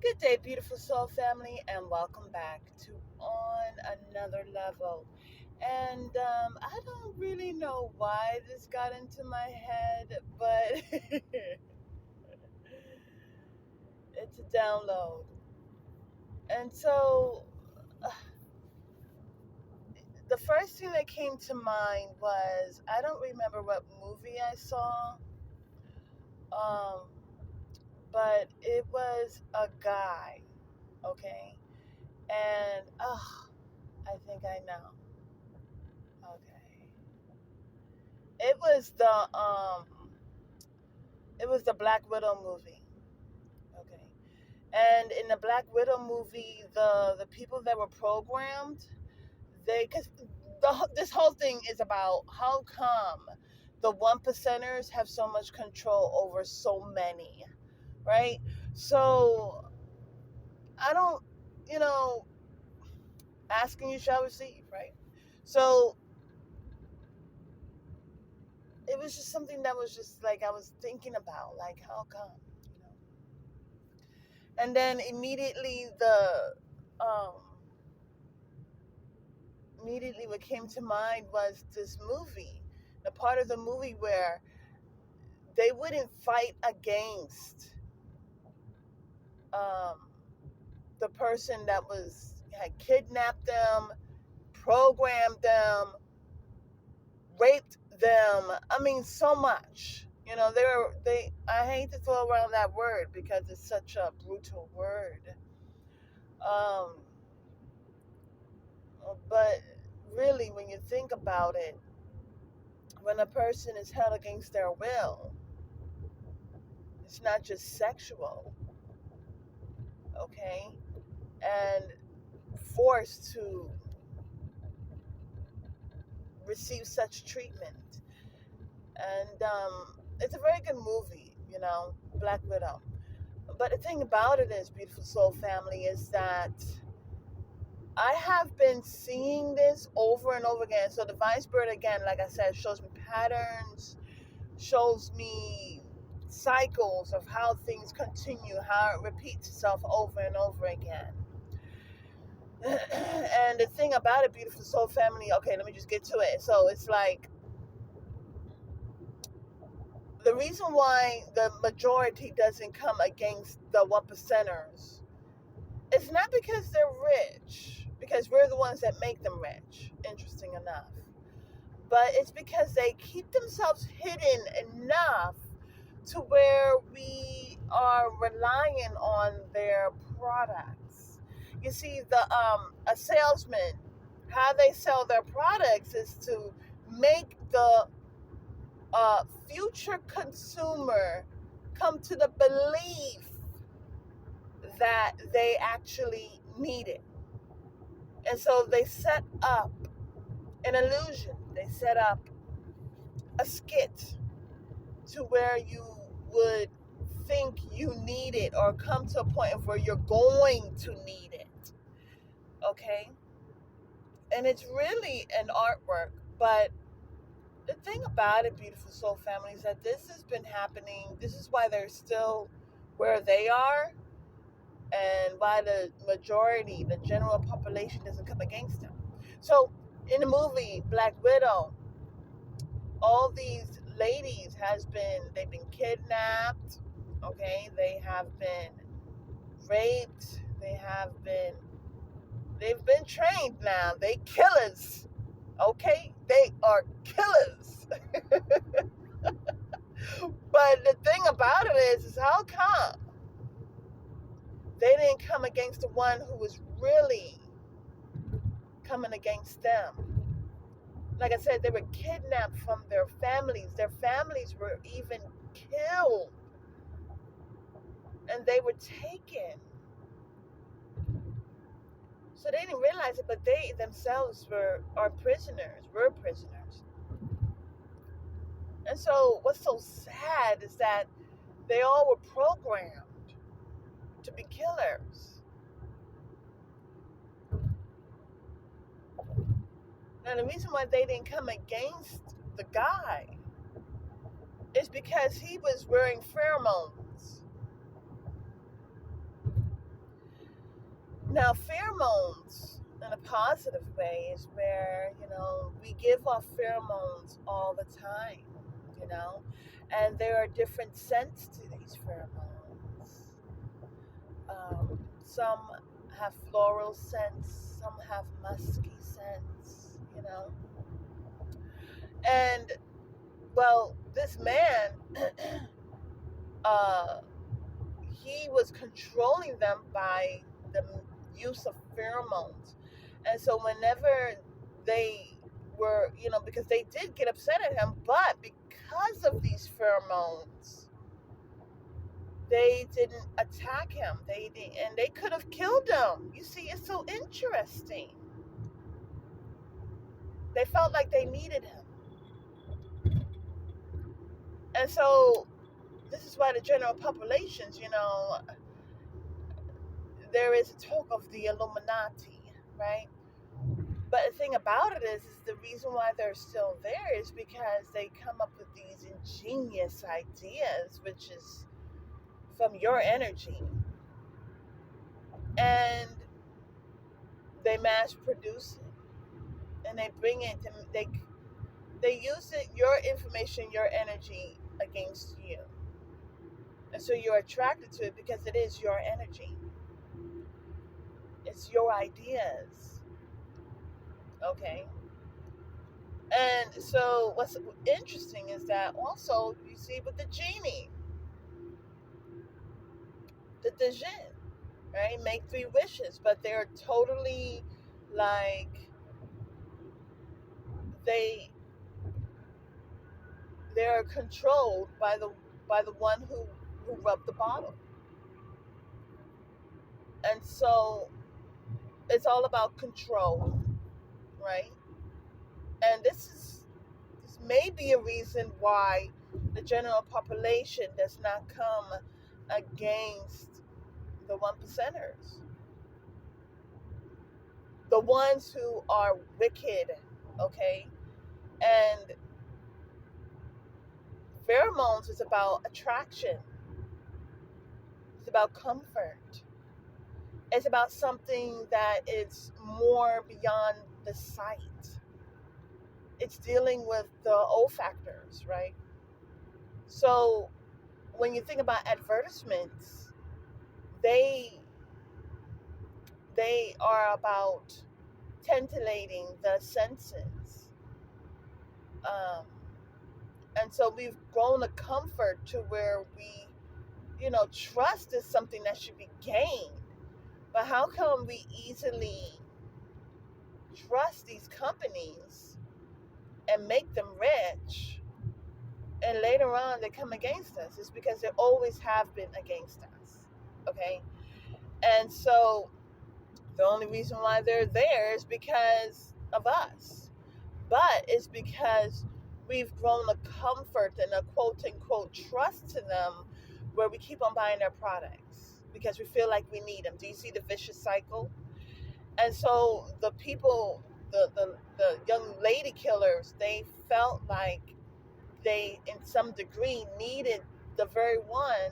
Good day, beautiful soul family, and welcome back to On Another Level. And I don't really know why this got into my head, but it's a download. And so the first thing that came to mind was I don't remember what movie I saw, um, but it was a guy, okay? And I think I know. Okay. It was the Black Widow movie. Okay. And in the Black Widow movie, the people that were programmed, cuz this whole thing is about how come the one percenters have so much control over so many, right? So, I don't, you know, asking you shall receive, right? So, it was just something that was just like I was thinking about, like how come, you know? And then um, immediately what came to mind was this movie, the part of the movie where they wouldn't fight against um, the person that had kidnapped them, programmed them, raped them. I mean, so much. You know, they. I hate to throw around that word because it's such a brutal word. Um, but really, when you think about it, when a person is held against their will, it's not just sexual, okay? And forced to receive such treatment. And it's a very good movie, Black Widow. But the thing about it is, beautiful soul family, is that I have been seeing this over and over again. So the Vice Bird, again, like I said, shows me patterns, shows me cycles of how things continue, how it repeats itself over and over again. And the thing about it, beautiful soul family, okay, let me just get to it. So it's like the reason why the majority doesn't come against the one percenters, it's not because they're rich, because we're the ones that make them rich, interesting enough. But it's because they keep themselves hidden enough to where we are relying on their products. You see, a salesman, how they sell their products is to make the future consumer come to the belief that they actually need it. And so they set up an illusion. They set up a skit to where you would think you need it or come to a point of where you're going to need it. Okay? And it's really an artwork. But the thing about it, beautiful soul family, is that this has been happening. This is why they're still where they are and why the majority, the general population, doesn't come against them. So in the movie Black Widow, all these ladies they've been kidnapped, okay? They have been raped, they've been trained now. They killers, okay? They are killers. But the thing about it is how come they didn't come against the one who was really coming against them? Like I said, they were kidnapped from their families. Their families were even killed. And they were taken. So they didn't realize it, but they themselves were prisoners. And so what's so sad is that they all were programmed to be killers. Now the reason why they didn't come against the guy is because he was wearing pheromones. Now, pheromones in a positive way is where, we give off pheromones all the time, you know, and there are different scents to these pheromones. Some have floral scents, some have musky scents, and well, this man, uh, he was controlling them by the use of pheromones. And so whenever they were, because they did get upset at him, but because of these pheromones, they didn't attack him. They didn't, and they could have killed him. You see, it's so interesting. They felt like they needed him. And so this is why the general populations, there is talk of the Illuminati, right? But the thing about it is the reason why they're still there is because they come up with these ingenious ideas, which is from your energy, and they mass produce it, and they bring it to they use it, your information, your energy against you, and so you're attracted to it because it is your energy. It's your ideas, okay? And so what's interesting is that also you see with the genie, the jinn, right? Make 3 wishes, but they're totally like they they're controlled by the one who rubbed the bottle. And so it's all about control, right? And this may be a reason why the general population does not come against the 1%ers, the ones who are wicked, okay? And pheromones is about attraction. It's about comfort. It's about something that is more beyond the sight. It's dealing with the olfactors, right? So when you think about advertisements, they they are about titillating the senses. Um, and so we've grown a comfort to where we, trust is something that should be gained. But how come we easily trust these companies and make them rich, and later on they come against us? It's because they always have been against us, okay? And so the only reason why they're there is because of us, but it's because we've grown a comfort and a quote unquote trust to them, where we keep on buying their products because we feel like we need them. Do you see the vicious cycle? And so the people, the young lady killers, they felt like they, in some degree, needed the very one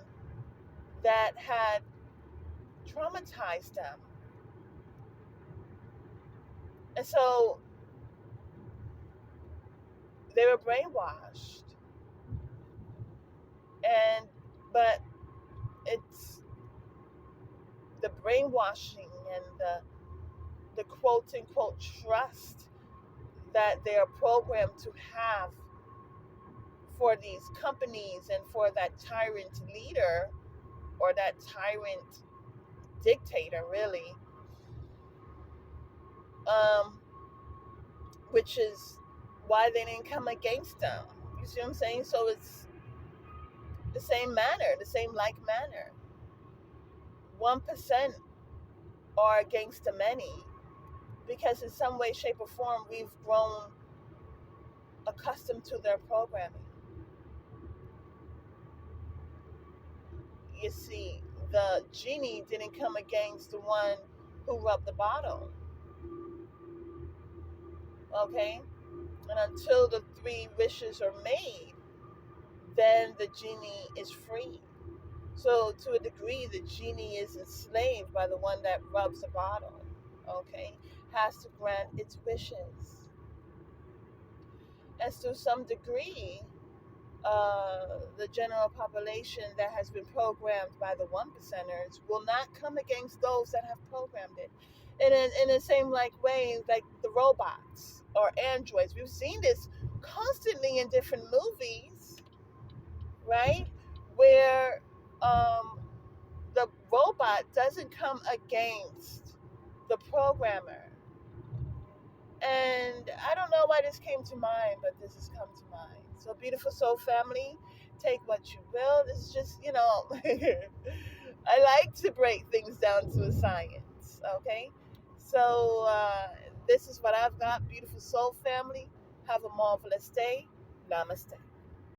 that had traumatized them. And so they were brainwashed. And, but it's the brainwashing and the quote unquote trust that they are programmed to have for these companies and for that tyrant leader, or that tyrant dictator, really, um, which is why they didn't come against them. You see what I'm saying? So it's the same manner, the same like manner. 1% are against the many because in some way, shape, or form we've grown accustomed to their programming. You see, the genie didn't come against the one who rubbed the bottle. Okay? And until the 3 wishes are made, then the genie is free. So to a degree, the genie is enslaved by the one that rubs the bottle. Okay, has to grant its wishes, and to some degree, the general population that has been programmed by the one percenters will not come against those that have programmed it. And in the same like way, like the robots or androids, we've seen this constantly in different movies, right? Where um, the robot doesn't come against the programmer. And I don't know why this came to mind, but this has come to mind. So, beautiful soul family, take what you will. This is just, I like to break things down to a science, okay? So, this is what I've got, beautiful soul family. Have a marvelous day. Namaste.